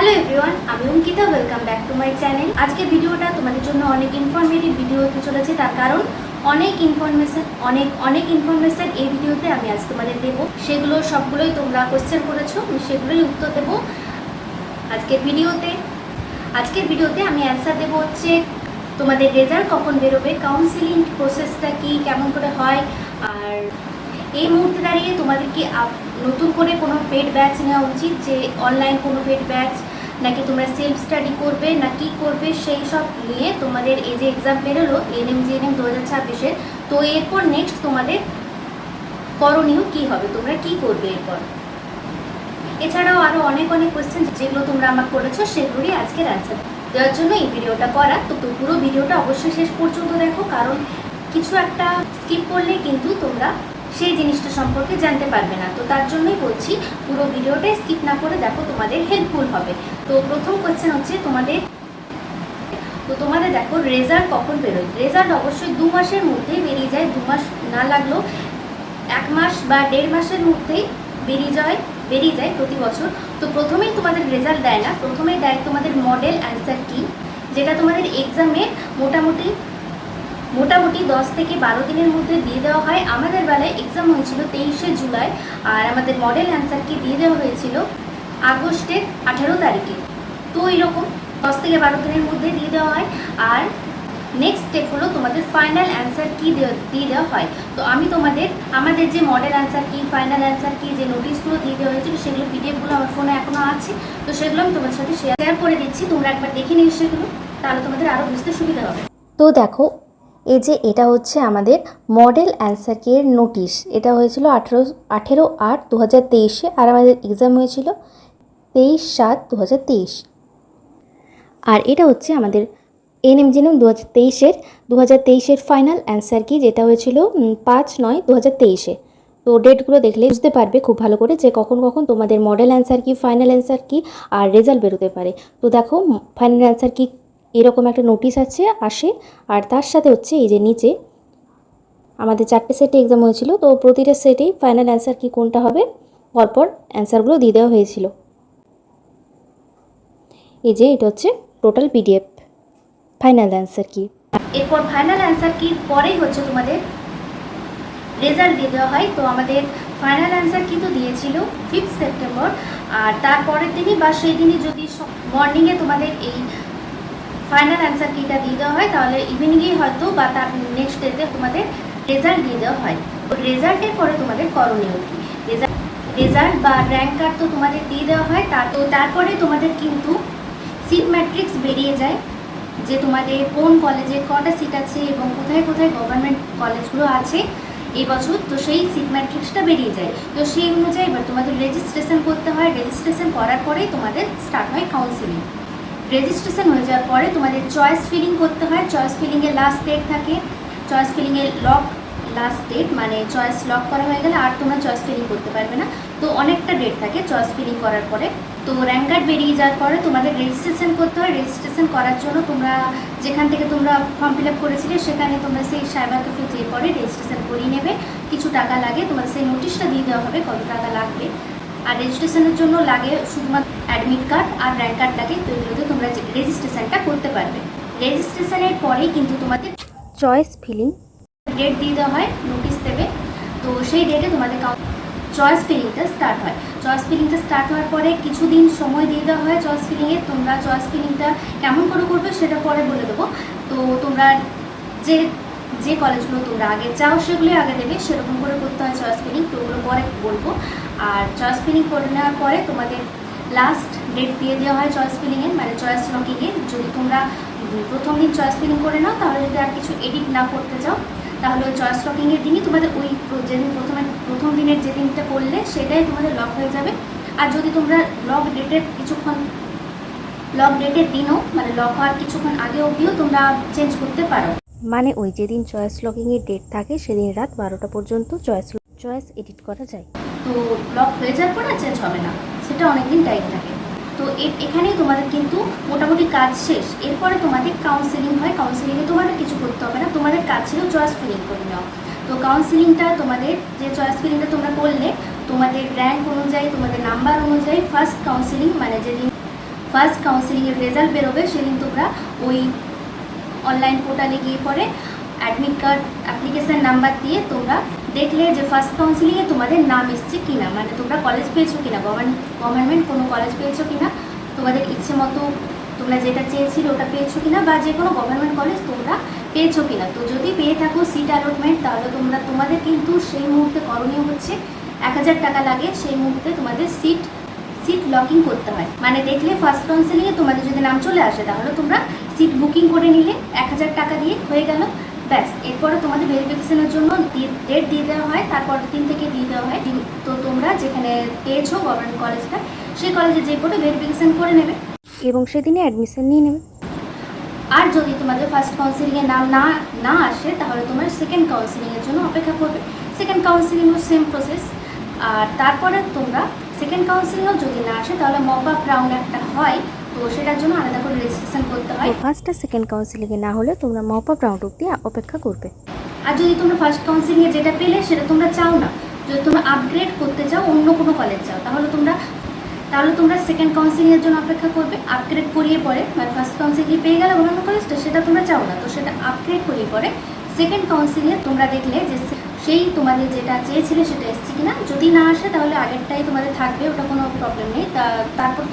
Hello everyone, আমি Ankita. Welcome back to my channel. আজকের ভিডিওটা তোমাদের জন্য অনেক ইনফরমেটিভ ভিডিও হতে চলেছে, তার কারণ অনেক ইনফরমেশন এই ভিডিওতে আমি আজ তোমাদের দেবো। সেগুলো সবগুলোই তোমরা কোয়েশ্চেন করেছো, আমি সেগুলোই উত্তর দেবো আজকের ভিডিওতে। আমি অ্যান্সার দেবো হচ্ছে তোমাদের রেজাল্ট কখন বেরোবে, কাউন্সিলিং প্রসেসটা কি, কেমন করে হয়, আর এই মুহূর্তে দাঁড়িয়ে তোমাদের কি নতুন করে কোনো পেড ব্যাচ নেওয়া উচিত, যে অনলাইন কোনো পেড ব্যাচ, নাকি তোমরা সেলফ স্টাডি করবে না কি করবে, সেই সব নিয়ে তোমাদের এই যে এক্সাম বেরোলো এএনএম জিএনএম 2026-এর, তো এরপর নেক্সট তোমাদের করণীয় কি হবে, তোমরা কি করবে এরপর। এছাড়াও আরও অনেক কোয়েশ্চেন যেগুলো তোমরা আমাকে করেছো, সেগুলোরই আজকের অ্যান্সার দেওয়ার জন্য এই ভিডিওটা করা। তো পুরো ভিডিওটা অবশ্যই শেষ পর্যন্ত দেখো, কারণ কিছু একটা স্কিপ করলে কিন্তু তোমরা সেই জিনিসটা সম্পর্কে জানতে পারবে না। তো তার জন্যই বলছি পুরো ভিডিওটাই স্কিপ না করে দেখো, তোমাদের হেল্পফুল হবে। তো প্রথম কোয়েশ্চেন হচ্ছে তোমাদের দেখো রেজাল্ট কখন বেরোয়। রেজাল্ট অবশ্যই 2 মাসের মধ্যেই বেরিয়ে যায়, 2 মাস না লাগলেও 1 মাস বা 1.5 মাসের মধ্যেই বেরিয়ে যায় প্রতি বছর। তো প্রথমেই তোমাদের রেজাল্ট দেয় না, প্রথমেই দেয় তোমাদের মডেল অ্যান্সার কি, যেটা তোমাদের এক্সামে মোটামুটি 10 থেকে 12 দিনের মধ্যে দিয়ে দেওয়া হয়। আমাদের বেলায় এক্সাম হয়েছিল 23শে জুলাই, আর আমাদের মডেল অ্যান্সার কি দিয়ে দেওয়া হয়েছিল আগস্টের 18 তারিখে। তো এইরকম 10 থেকে 12 দিনের মধ্যে দিয়ে দেওয়া হয়। আর নেক্সট স্টেপ হলো তোমাদের ফাইনাল অ্যান্সার কি দিয়ে দেওয়া হয়। তো আমি আমাদের যে মডেল অ্যান্সার কি, ফাইনাল অ্যান্সার কি, যে নোটিশগুলো দিয়ে দেওয়া হয়েছিল, সেগুলো পিডিএফগুলো আমার ফোনে এখনও আছে। তো সেগুলো আমি তোমাদের সাথে শেয়ার করে দিচ্ছি, তোমরা একবার দেখে নিও সেগুলো, তাহলে তোমাদের আরও বুঝতে সুবিধা হবে। তো দেখো, এই যে এটা হচ্ছে আমাদের মডেল অ্যান্সার কি এর নোটিশ। এটা হয়েছিল 18/8/2023-এ, আর আমাদের এক্সাম হয়েছিল 23/7/2023। আর এটা হচ্ছে আমাদের এএনএম জিএনএম 2023-এর ফাইনাল অ্যান্সার কি, যেটা হয়েছিল 5/9/2023-এ। তো ডেটগুলো দেখলে বুঝতে পারবে খুব ভালো করে যে কখন তোমাদের মডেল অ্যান্সার কি, ফাইনাল অ্যান্সার কি আর রেজাল্ট বেরোতে পারে। তো দেখো, ফাইনাল অ্যান্সার কি এরকম একটা নোটিশ আসে, আর তার সাথে হচ্ছে এই যে নিচে আমাদের 4টে সেটে এক্সাম হয়েছিল, তো প্রতিটা সেটেই ফাইনাল অ্যান্সার কি কোনটা হবে পরপর অ্যান্সারগুলো দিয়ে দেওয়া হয়েছিল। এই যে এটা হচ্ছে টোটাল পিডিএফ ফাইনাল অ্যান্সার কি। এরপর ফাইনাল অ্যান্সার কি পরেই হচ্ছে তোমাদের রেজাল্ট দিয়ে দেওয়া হয়। তো আমাদের ফাইনাল অ্যান্সার কি তো দিয়েছিল 5 সেপ্টেম্বর, আর তারপরের দিনই বা সেই দিনই যদি মর্নিংয়ে তোমাদের এই ফাইনাল অ্যান্সার কিটা দিয়ে দেওয়া হয়, তাহলে ইভিনিংয়েই হয়তো বা তার নেক্সট ডেতে তোমাদের রেজাল্ট দিয়ে দেওয়া হয়। রেজাল্টের পরে তোমাদের করণীয় কি, রেজাল্ট বা র্যাঙ্ক কার্ড তো তোমাদের দিয়ে দেওয়া হয়। তারপরে তোমাদের কিন্তু সিট ম্যাট্রিক্স বেরিয়ে যায়, যে তোমাদের কোন কলেজে কটা সিট আছে এবং কোথায় গভর্নমেন্ট কলেজগুলো আছে এই বছর। তো সেই সিট ম্যাট্রিক্সটা বেরিয়ে যায়। তো সেই অনুযায়ী এবার তোমাদের রেজিস্ট্রেশন করতে হয়। রেজিস্ট্রেশন করার পরেই তোমাদের স্টার্ট হয় কাউন্সিলিং। রেজিস্ট্রেশন হয়ে যাওয়ার পরে তোমাদের চয়েস ফিলিং করতে হয়। চয়েস ফিলিংয়ের লাস্ট ডেট থাকে, চয়েস ফিলিংয়ের লাস্ট ডেট মানে চয়েস লক করা হয়ে গেলে আর তোমরা চয়েস ফিলিং করতে পারবে না। তো অনেকটা ডেট থাকে চয়েস ফিলিং করার পরে। তো র্যাঙ্ক কার্ড বেরিয়ে যাওয়ার পরে তোমাদের রেজিস্ট্রেশন করতে হয়। রেজিস্ট্রেশন করার জন্য তোমরা যেখান থেকে তোমরা ফর্ম ফিল আপ করেছিলে সেখানে তোমরা সেই সাইবার ক্যাফে যেয়ে পরে রেজিস্ট্রেশন করিয়ে নেবে। কিছু টাকা লাগে, তোমাদের সেই নোটিশটা দিয়ে দেওয়া হবে কত টাকা লাগবে। আর রেজিস্ট্রেশনের জন্য লাগে শুধুমাত্র অ্যাডমিট কার্ড আর র্যাঙ্ক কার্ড লাগে। তো এগুলোতে তোমরা রেজিস্ট্রেশনটা করতে পারবে। রেজিস্ট্রেশনের পরেই কিন্তু তোমাদের চয়েস ফিলিং ডেট দিয়ে দেওয়া হয়, নোটিশ দেবে। তো সেই ডেটে তোমাদের চয়েস ফিলিংটা স্টার্ট হয়। চয়েস ফিলিংটা স্টার্ট হওয়ার পরে কিছুদিন সময় দিয়ে দেওয়া হয় চয়েস ফিলিংয়ে। তোমরা চয়েস ফিলিংটা কেমন করে করবে সেটা পরে বলে দেবো। তো তোমরা যে কলেজগুলো তোমরা আগে চাও সেগুলি আগে দেবে, সেরকম করে করতে হয় চয়েস ফিলিং। তো ওগুলো পরে বলবো। আর চয়েস ফিলিং করে নেওয়ার পরে তোমাদের লাস্ট ডেট দিয়ে দেওয়া হয় চয়েস ফিলিংয়ের, মানে চয়েস লকিংয়ের। যদি তোমরা প্রথম দিন চয়েস ফিলিং করে নাও, তাহলে যদি আর কিছু এডিট না করতে চাও, তাহলে ওই চয়েস লকিংয়ের দিনই তোমাদের ওই যেদিন প্রথম দিনের যে দিনটা করলে সেটাই তোমাদের লক হয়ে যাবে। আর যদি তোমরা লক ডেটের দিনও মানে লক হওয়ার কিছুক্ষণ আগে অবধিও তোমরা চেঞ্জ করতে পারো। মানে ওই যেদিন চয়েস লগিংয়ের ডেট থাকে সেদিন রাত 12টা পর্যন্ত চয়েস এডিট করা যায়। তো লক হয়ে যাওয়ার পর আর চেঞ্জ হবে না, সেটা অনেকদিন টাইম থাকে। তো এখানেই তোমাদের কিন্তু মোটামুটি কাজ শেষ। এরপরে তোমাদের কাউন্সিলিং হয়। কাউন্সিলিংয়ে তোমাদের কিছু করতে হবে না, তোমাদের কাজ ছিল চয়েস ফিলিং করে নেওয়া। তো কাউন্সিলিংটা তোমাদের যে চয়েস ফিলিংটা তোমরা করলে, তোমাদের র্যাঙ্ক অনুযায়ী, তোমাদের নাম্বার অনুযায়ী ফার্স্ট কাউন্সিলিং মানে যেদিন ফার্স্ট কাউন্সিলিংয়ের রেজাল্ট বেরোবে সেদিন তোমরা ওই অনলাইন পোর্টালে গিয়ে পরে অ্যাডমিট কার্ড অ্যাপ্লিকেশান নাম্বার দিয়ে তোমরা দেখলে যে ফার্স্ট কাউন্সিলিংয়ে তোমাদের নাম এসছে কিনা, মানে তোমরা কলেজ পেয়েছো কিনা, গভর্নমেন্ট কোনো কলেজ পেয়েছো কিনা, তোমাদের ইচ্ছে মতো তোমরা যেটা চেয়েছিলে ওটা পেয়েছো কিনা, বা যে কোনো গভর্নমেন্ট কলেজ তোমরা পেয়েছো কিনা। তো যদি পেয়ে থাকো সিট অ্যালটমেন্ট, তাহলে তোমাদের কিন্তু সেই মুহূর্তে করণীয় হচ্ছে 1000 টাকা লাগে, সেই মুহূর্তে তোমাদের সিট লকিং করতে হয়। মানে দেখলে ফার্স্ট কাউন্সিলিংয়ে তোমাদের যদি নাম চলে আসে তাহলে তোমরা সিট বুকিং করে নিলে 1000 টাকা দিয়ে হয়ে গেল, ব্যাস। এরপরে তোমাদের ভেরিফিকেশনের জন্য ডেট দিয়ে দেওয়া হয়, তারপর দিন থেকে দিয়ে দেওয়া হয়। তো তোমরা যেখানে পেয়েছো গভর্নমেন্ট কলেজটা, সেই কলেজে যে করে ভেরিফিকেশন করে নেবে এবং সেদিনে অ্যাডমিশন নিয়ে নেবে। আর যদি তোমাদের ফার্স্ট কাউন্সিলিংয়ে নাম না আসে তাহলে তোমার সেকেন্ড কাউন্সিলিংয়ের জন্য অপেক্ষা করবে। সেকেন্ড কাউন্সিলিংও সেম প্রসেস। আর তারপরে তোমরা সেকেন্ড কাউন্সিলিংও যদি না আসে তাহলে মপ আপ রাউন্ড একটা হয়, তো সেটার জন্য আলাদা করে রেজিস্ট্রেশন করতে হয়। ফার্স্ট আর সেকেন্ড কাউন্সিলিংয়ে না হলে তোমরা মপ আপ রাউন্ড অব্দি অপেক্ষা করবে। আর যদি তোমরা ফার্স্ট কাউন্সিলিংয়ে যেটা পেলে সেটা তোমরা চাও না, যদি তোমরা আপগ্রেড করতে চাও, অন্য কোনো কলেজ চাও, তাহলে তোমরা সেকেন্ড কাউন্সিলিংয়ের জন্য অপেক্ষা করবে। আপগ্রেড করিয়ে পরে, মানে ফার্স্ট কাউন্সিলিং পেয়ে গেলে অন্য কলেজটা, সেটা তোমরা চাও না, তো সেটা আপগ্রেড করিয়ে পরে সেকেন্ড কাউন্সিলিংয়ে তোমরা দেখলে যে সেই তোমাদের যেটা চেয়েছিলে সেটা এসছে কিনা। যদি না আসে তাহলে আগেরটাই তোমাদের থাকবে, ওটা কোনো প্রবলেম নেই। তারপর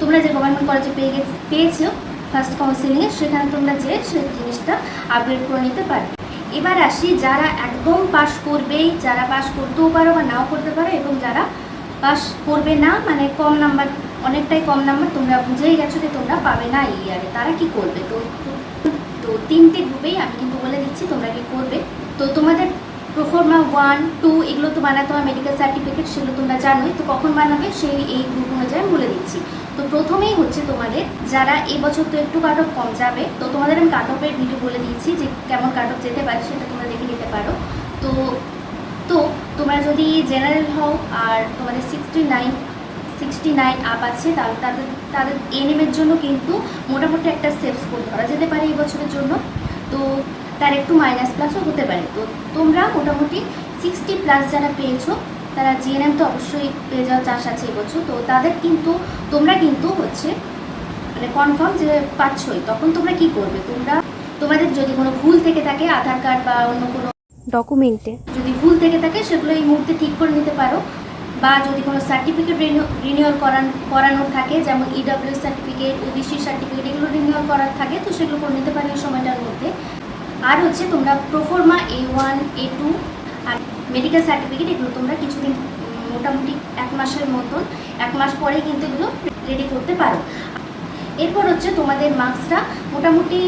তোমরা যে গভর্নমেন্ট কলেজে পেয়েছো ফার্স্ট কাউন্সিলিংয়ে, সেখানে তোমরা যে সেই জিনিসটা আপগ্রেড করে নিতে পারবে। এবার আসি যারা একদম পাস করবেই, যারা পাস করতেও পারো বা নাও করতে পারো, এবং যারা পাস করবে না, মানে কম নাম্বার, অনেকটাই কম নাম্বার, তোমরা বুঝেই গেছো যে তোমরা পাবে না এই ইয়ারে, তারা কি করবে? তো 3টে গ্রুপেই আমি কিন্তু বলে দিচ্ছি তোমরা কি করবে। তো তোমাদের প্রোফর্মা 1, 2 এগুলো তো বানাতে হয়, মেডিকেল সার্টিফিকেট, সেগুলো তোমরা জানোই। তো কখন বানাবে সেই এই গ্রুপ অনুযায়ী আমি বলে দিচ্ছি। তো প্রথমেই হচ্ছে তোমাদের যারা এই বছর তো একটু কাট অফ কম যাবে, তো তোমাদের আমি কাট অফের ভিডিও বলে দিয়েছি যে কেমন কাট অফ যেতে পারে, সেটা তোমরা দেখে নিতে পারো। তো তোমরা যদি জেনারেল হও আর তোমাদের 69 আপ আছে, তাহলে তাদের এনএমের জন্য কিন্তু মোটামুটি একটা সেফ স্কোর ধরা যেতে পারে এই বছরের জন্য। তো তার একটু মাইনাস প্লাসও হতে পারে। তো তোমরা মোটামুটি 60+ যারা পেয়েছো, তারা জিএনএম তো অবশ্যই পেয়ে যাওয়ার চান্স আছে এবছর। তো তোমরা কিন্তু হচ্ছে মানে কনফার্ম যে পাচ্ছই। তখন তোমরা কি করবে? তোমাদের যদি কোনো ভুল থেকে থাকে আধার কার্ড বা অন্য কোনো ডকুমেন্টে যদি ভুল থেকে থাকে, সেগুলো এই মুহূর্তে ঠিক করে নিতে পারো। বা যদি কোনো সার্টিফিকেট রিনিউয়াল করানোর থাকে, যেমন ইডব্লিউ সার্টিফিকেট, ওবিসি সার্টিফিকেট, এগুলো রিনিউয়াল করার থাকে, তো সেগুলো করে নিতে পারো এই সময়টার মধ্যে। আর হচ্ছে তোমরা প্রোফর্মা A1, A2 আর মেডিকেল সার্টিফিকেট, এগুলো তোমরা কিছুদিন মোটামুটি 1 মাসের মতন, 1 মাস পরে কিন্তু এগুলো রেডি করতে পারো। এরপর হচ্ছে তোমাদের মার্কসটা মোটামুটি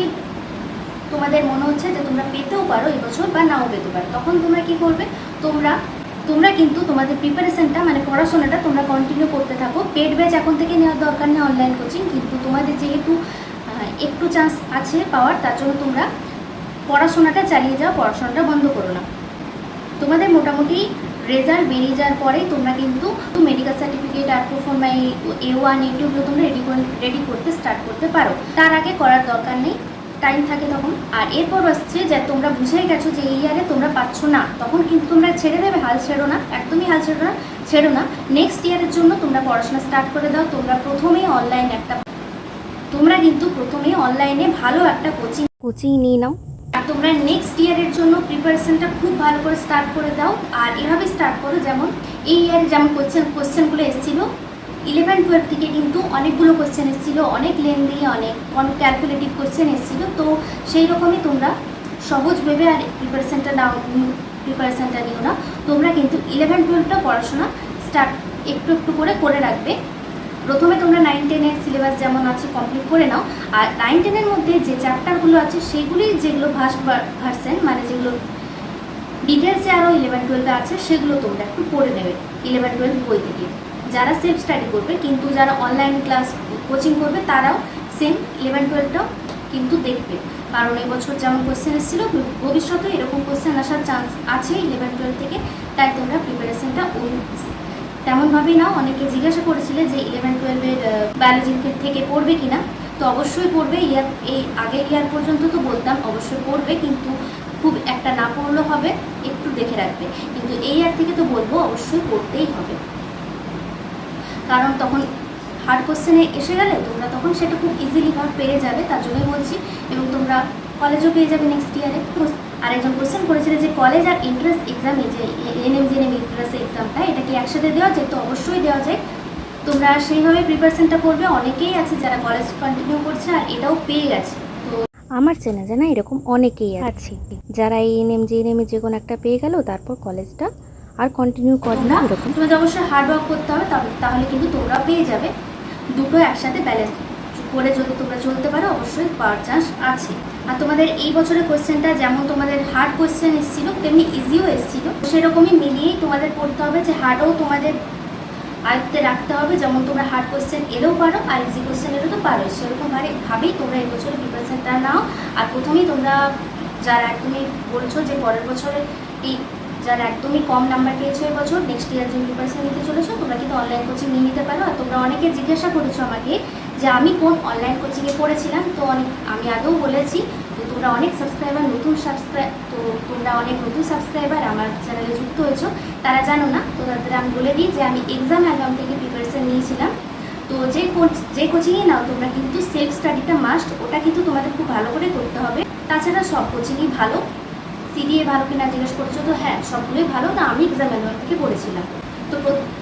তোমাদের মনে হচ্ছে যে তোমরা পেতেও পারো এবছর বা নাও পেতে পারো, তখন তোমরা কি করবে? তোমরা কিন্তু তোমাদের প্রিপারেশনটা, মানে পড়াশোনাটা তোমরা কন্টিনিউ করতে থাকো। পেড ব্যাচ এখন থেকে নেওয়ার দরকার নেই, অনলাইন কোচিং, কিন্তু তোমাদের যেহেতু একটু চান্স আছে পাওয়ার, তার জন্য তোমরা পড়াশোনাটা চালিয়ে যাও, পড়াশোনাটা বন্ধ করো না। তোমাদের মোটামুটি রেজাল্ট বেরিয়ে যাওয়ার পরেই তোমরা কিন্তু মেডিকেল সার্টিফিকেট আর প্রোফর্মা A1, A2 এগুলো তোমরা রেডি করতে স্টার্ট করতে পারো। তার আগে করার দরকার নেই, টাইম থাকে তখন। আর এরপর আসছে যে তোমরা বুঝেই গেছো যে এই ইয়ারে তোমরা পাচ্ছ না, তখন কিন্তু তোমরা ছেড়ে দেবে, হাল ছেড়ো না, একদমই হাল ছেড়ো না। নেক্সট ইয়ারের জন্য তোমরা পড়াশোনা স্টার্ট করে দাও। তোমরা কিন্তু প্রথমেই অনলাইনে ভালো একটা কোচিং নিয়ে নাও। আর তোমরা নেক্সট ইয়ারের জন্য প্রিপারেশনটা খুব ভালো করে স্টার্ট করে দাও। আর এভাবে স্টার্ট করো, যেমন এই ইয়ারে যেমন কোশ্চেনগুলো এসেছিলো 11-12 থেকে, কিন্তু অনেকগুলো কোশ্চেন এসেছিলো, অনেক লেন্দি, অনেক ক্যালকুলেটিভ কোশ্চেন এসেছিলো। তো সেই রকমই তোমরা সহজ ভেবে আর প্রিপারেশনটা নিও না। তোমরা কিন্তু 11-12টা পড়াশোনা স্টার্ট একটু একটু করে রাখবে। প্রথমে তোমরা 9-10-এর সিলেবাস যেমন আছে কমপ্লিট করে নাও। আর 9-10-এর মধ্যে যে চ্যাপ্টারগুলো আছে সেগুলি, যেগুলো ভার্সেন, মানে যেগুলো ডিটেলসে আরও 11-12 আছে, সেগুলো তোমরা একটু পড়ে নেবে 11-12 বই থেকে। যারা সেলফ স্টাডি করবে, কিন্তু যারা অনলাইন ক্লাস কোচিং করবে, তারাও সেম 11-12টাও কিন্তু দেখবে। কারণ এবছর যেমন কোশ্চেন এসেছিল, ভবিষ্যতে এরকম কোশ্চেন আসার চান্স আছে 11-12 থেকে। তাই তোমরা প্রিপারেশনটা তেমনভাবেই নাও। অনেকে জিজ্ঞাসা করেছিলে যে 11-12-এর বায়োলজি থেকে পড়বে কিনা, তো অবশ্যই পড়বে। এই আগের ইয়ার পর্যন্ত তো বলতাম অবশ্যই পড়বে, কিন্তু খুব একটা না পড়লেও হবে, একটু দেখে রাখবে। কিন্তু এই ইয়ার থেকে তো বলবো অবশ্যই পড়তেই হবে, কারণ তখন হার্ড কোশ্চেনে এসে গেলে তোমরা তখন সেটা খুব ইজিলি ভাবে পেয়ে যাবে, তার জন্যই বলছি। এবং তোমরা কলেজও পেয়ে যাবে নেক্সট ইয়ারে। আরেকজন কোশ্চেন করেছিল যে কলেজ আর এন্ট্রান্স এক্সাম, এই যে এনএমজিএনএম এন্ট্রান্স এক্সামটা, এটা কি একসাথে দেওয়া যায়? তো অবশ্যই দেওয়া যায়। তোমরা সেইভাবে প্রিপারেশনটা করবে। অনেকেই আছে যারা কলেজ কন্টিনিউ করছে আর এটাও পেয়ে গেছে। তো আমার চেনা জানা এরকম অনেকেই আছে যারা এই এনএম জেএনএম যে কোনো একটা পেয়ে গেল, তারপর কলেজটা আর কন্টিনিউ করে না। এরকম তোমাদের অবশ্যই হার্ড ওয়ার্ক করতে হবে, তাহলে কিন্তু তোমরা পেয়ে যাবে। দুটো একসাথে ব্যালেন্স করে যদি তোমরা চলতে পারো অবশ্যই পাওয়ার চান্স আছে। আর তোমাদের এই বছরের কোশ্চেনটা যেমন তোমাদের হার্ড কোশ্চেন এসেছিলো তেমনি ইজিও এসেছিলো, সেরকমই মিলিয়েই তোমাদের পড়তে হবে, যে হার্ডও তোমাদের আয়ত্তে রাখতে হবে। যেমন তোমরা হার্ড কোশ্চেন এলেও পারো আর ইজি কোশ্চেন এলেও তো পারো, সেরকম ভাবেই তোমরা এই বছরের প্রিপারেশনটা নাও। আর প্রথমেই তোমরা যারা একদমই বলছো যে পরের বছরে এই যারা একদমই কম নাম্বার পেয়েছো এই বছর, নেক্সট ইয়ার যে প্রিপারেশন নিতে চলেছো, তোমরা কিন্তু অনলাইন কোচিং নিয়ে নিতে পারো। আর তোমরা অনেকে জিজ্ঞাসা করেছো আমাকে যে আমি কোন অনলাইন কোচিংয়ে পড়েছিলাম, তো আমি আগেও বলেছি। তো তোমরা অনেক সাবস্ক্রাইবার তোমরা অনেক নতুন সাবস্ক্রাইবার আমার চ্যানেলে যুক্ত হয়েছো, তারা জানো না। তো তাদের আমি বলে দিই যে আমি এক্সাম অ্যালবাম থেকে প্রিপারেশন নিয়েছিলাম। তো যে কোচিংয়ে নাও তোমরা কিন্তু সেলফ স্টাডিটা মাস্ট, ওটা কিন্তু তোমাদের খুব ভালো করে করতে হবে। তাছাড়া সব কোচিংই ভালো। সিডিএ ভালো কিনা জিজ্ঞেস করছো, তো হ্যাঁ সবগুলোই ভালো। না, আমি এক্সাম অ্যালবাম থেকে পড়েছিলাম।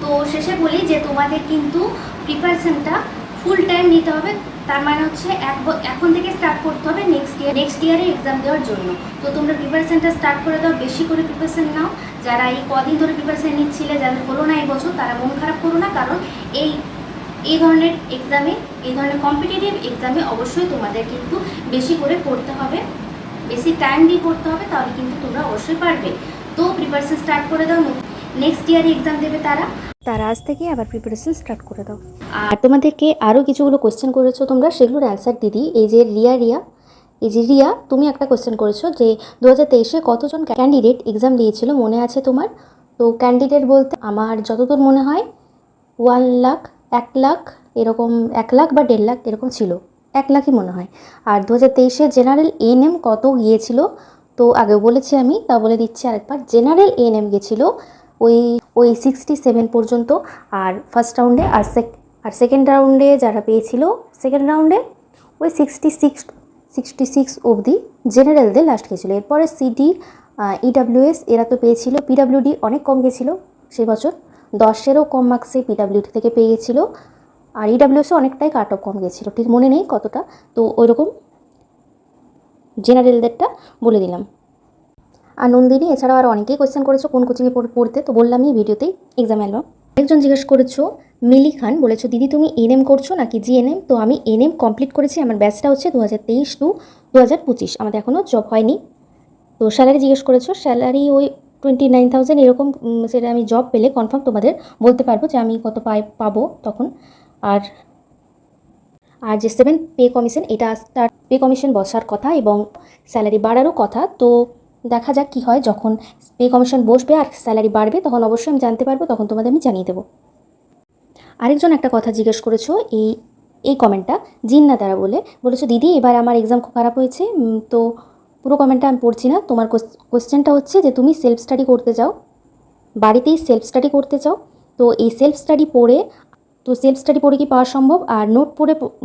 তো শেষে বলি যে তোমাদের কিন্তু প্রিপারেশনটা ফুল টাইম নিতে হবে। তার মানে হচ্ছে এখন থেকে স্টার্ট করতে হবে নেক্সট ইয়ারে এক্সাম দেওয়ার জন্য। তো তোমরা প্রিপারেশনটা স্টার্ট করে দাও, বেশি করে প্রিপারেশন নাও। যারা এই কদিন ধরে প্রিপারেশন নিচ্ছিলে, যাদের হলো না এই বছর, তারা মন খারাপ করো না, কারণ এই ধরনের এক্সামে, এই ধরনের কম্পিটিটিভ এক্সামে অবশ্যই তোমাদের কিন্তু বেশি করে পড়তে হবে, বেশি টাইম দিয়ে পড়তে হবে, তাহলে কিন্তু তোমরা অবশ্যই পারবে। তো প্রিপারেশন স্টার্ট করে দাও। নেক্সট ইয়ারে এক্সাম দেবে তারা আজ থেকে আবার প্রিপারেশন স্টার্ট করে দাও। আর তোমাদেরকে আরও কিছুগুলো কোয়েশ্চেন করেছো তোমরা, সেগুলোর অ্যান্সার দিদি। এই যে রিয়া তুমি একটা কোয়েশ্চেন করেছো যে 2023-এ কতজন ক্যান্ডিডেট এক্সাম দিয়েছিল, মনে আছে তোমার? তো ক্যান্ডিডেট বলতে আমার যতদূর মনে হয় 1 লাখ, 1 লাখ এরকম, 1 লাখ বা 1.5 লাখ এরকম ছিল, 1 লাখই মনে হয়। আর 2023-এ জেনারেল এএনএম কত গিয়েছিল, তো আগেও বলেছি আমি, তা বলে দিচ্ছি আরেকবার। জেনারেল এএনএম গেছিলো ওই 67 পর্যন্ত। আর ফার্স্ট রাউন্ডে আর সেকেন্ড রাউন্ডে যারা পেয়েছিল, সেকেন্ড রাউন্ডে ওই 66 অবধি জেনারেলদের লাস্ট গেছিলো। এরপরে সিডি, ইডাব্লিউএস এরা তো পেয়েছিল। পিডাব্লিউডি অনেক কম গেছিলো সেই বছর, 10-এরও কম মার্কসে পিডাব্লিউডি থেকে পেয়ে গেছিলো। আর ইডাব্লিউএসও অনেকটাই কাট অফ কম গেছিলো, ঠিক মনে নেই কতটা। তো ওইরকম জেনারেলদেরটা বলে দিলাম। আর নন্দিনী এছাড়াও আর অনেকেই কোয়েশ্চেন করেছো কোন কোচিংয়ে পড়তে, তো বললাম এই ভিডিওতেই এক্সাম অ্যালবাম। একজন জিজ্ঞেস করেছো মিলি খান, বলেছো দিদি তুমি এনএম করছো নাকি জিএনএম? তো আমি এনএম কমপ্লিট করেছি, আমার ব্যাচটা হচ্ছে 2023 টু 2025, আমাদের এখনও জব হয়নি। তো স্যালারি জিজ্ঞেস করেছো, স্যালারি ওই 29,000 এরকম। সেটা আমি জব পেলে কনফার্ম তোমাদের বলতে পারবো যে আমি কত পাবো তখন। আর যে 7 পে কমিশন, এটা তার পে কমিশন বসার কথা এবং স্যালারি বাড়ারও কথা। তো দেখা যাক কী হয়, যখন পে কমিশন বসবে আর স্যালারি বাড়বে তখন অবশ্যই আমি জানতে পারবো, তখন তোমাদের আমি জানিয়ে দেবো। আরেকজন একটা কথা জিজ্ঞেস করেছো, এই কমেন্টটা জিন্না তারা বলেছো দিদি এবার আমার এক্সাম খুব খারাপ হয়েছে। তো পুরো কমেন্টটা আমি পড়ছি না। তোমার কোশ্চেনটা হচ্ছে যে তুমি সেলফ স্টাডি করতে চাও, বাড়িতেই সেলফ স্টাডি করতে চাও। তো এই সেলফ স্টাডি পড়ে কি পাওয়া সম্ভব? আর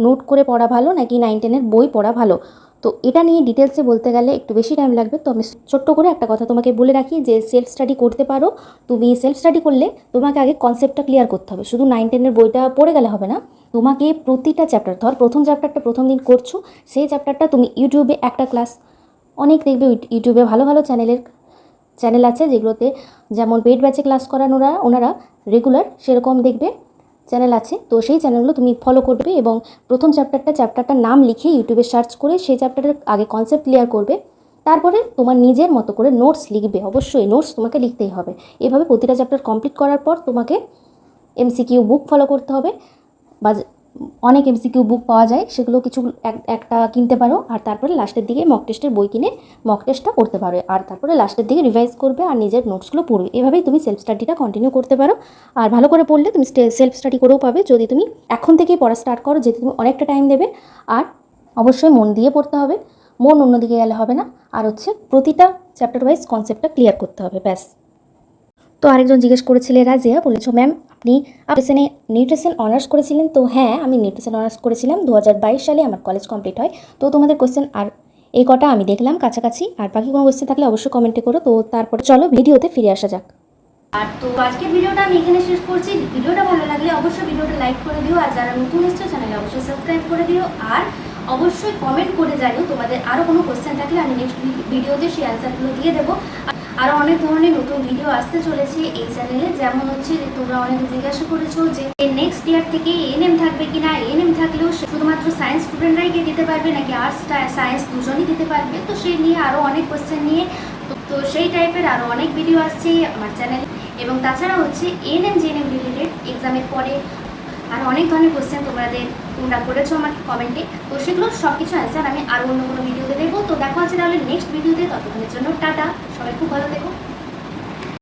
নোট করে পড়া ভালো নাকি 9-10-এর বই পড়া ভালো? তো এটা নিয়ে ডিটেলসে বলতে গেলে একটু বেশি টাইম লাগবে। তো আমি ছোট্ট করে একটা কথা তোমাকে বলে রাখি যে সেলফ স্টাডি করতে পারো। তুমি সেলফ স্টাডি করলে তোমাকে আগে কনসেপ্টটা ক্লিয়ার করতে হবে, শুধু 9-10-এর বইটা পড়ে গেলে হবে না। তোমাকে প্রতিটা চ্যাপ্টার, ধর প্রথম চ্যাপ্টারটা প্রথম দিন করছো, সেই চ্যাপ্টারটা তুমি ইউটিউবে একটা ক্লাস, অনেক দেখবে ইউটিউবে ভালো ভালো চ্যানেল আছে যেগুলোতে যেমন পেইড ব্যাচে ক্লাস করান ওনারা রেগুলার, সেরকম দেখবে চ্যানেল আছে। তো সেই চ্যানেলগুলো তুমি ফলো করবে এবং প্রথম চ্যাপ্টারটার নাম লিখে ইউটিউবে সার্চ করে সেই চ্যাপ্টারের আগে কনসেপ্ট ক্লিয়ার করবে। তারপরে তোমার নিজের মতো করে নোটস লিখবে, অবশ্যই নোটস তোমাকে লিখতেই হবে। এভাবে প্রতিটা চ্যাপ্টার কমপ্লিট করার পর তোমাকে এমসিকিউ বুক ফলো করতে হবে, বা অনেক এমসিকিউ বুক পাওয়া যায়, সেগুলো কিছু একটা কিনতে পারো। আর তারপরে লাস্টের দিকে মক টেস্টের বই কিনে মক টেস্টটা করতে পারো। আর তারপরে লাস্টের দিকে রিভাইজ করবে আর নিজের নোটসগুলো পড়বে। এভাবেই তুমি সেলফ স্টাডিটা কন্টিনিউ করতে পারো। আর ভালো করে পড়লে তুমি সেলফ স্টাডি করেও পাবে, যদি তুমি এখন থেকেই পড়া স্টার্ট করো, যেহেতু তুমি অনেকটা টাইম দেবে। আর অবশ্যই মন দিয়ে পড়তে হবে, মন অন্যদিকে গেলে হবে না। আর হচ্ছে প্রতিটা চ্যাপ্টার ওয়াইজ কনসেপ্টটা ক্লিয়ার করতে হবে, ব্যাস। তো আরেকজন জিজ্ঞেস করেছিলেন রাজিয়া, বলেছো ম্যাম আপনি নিউট্রিশন অনার্স করেছিলেন? তো হ্যাঁ, আমি নিউট্রিশন অনার্স করেছিলাম, 2022 সালে আমার কলেজ কমপ্লিট হয়। তো তোমাদের কোশ্চেন আর এই কটা আমি দেখলাম কাছাকাছি, আর বাকি কোনো কোশ্চেন থাকলে অবশ্যই কমেন্টে করো। তো তারপরে চলো ভিডিওতে ফিরে আসা যাক। আর তো আজকের ভিডিওটা আমি এখানে শেষ করছি। ভিডিওটা ভালো লাগলে অবশ্যই ভিডিওটা লাইক করে দিও, আর যারা নতুন এসছো চ্যানেলে অবশ্যই সাবস্ক্রাইব করে দিও, আর অবশ্যই কমেন্ট করে জানিও তোমাদের আরও কোনো কোশ্চেন থাকলে, আমি নেক্সট ভিডিওতে সেই অ্যান্সারগুলো দিয়ে দেবো। আরও অনেক ধরনের নতুন ভিডিও আসতে চলেছে এই চ্যানেলে, যেমন হচ্ছে যে তোমরা অনেকে জিজ্ঞাসা করেছো যে নেক্সট ইয়ার থেকে এএনএম থাকবে কিনা, এএনএম থাকলেও শুধুমাত্র সায়েন্স স্টুডেন্টরাই গিয়ে দিতে পারবে নাকি আর্টস সায়েন্স দুজনই দিতে পারবে। তো সেই নিয়ে আরও অনেক কোশ্চেন নিয়ে তো সেই টাইপের আরও অনেক ভিডিও আসছে আমার চ্যানেলে। এবং তাছাড়া হচ্ছে এএনএম জিএনএম রিলেটেড এক্সামের পরে আর অনেক ধরনের কোশ্চেন তোমরা করেছো আমাকে কমেন্টে। তো সেগুলোর সব কিছু অ্যান্সার আমি আরও অন্য কোনো ভিডিওতে দেবো। তো দেখা হচ্ছে তাহলে নেক্সট ভিডিওতে। ততক্ষণের জন্য টাটা, সবাই খুব ভালো থেকো।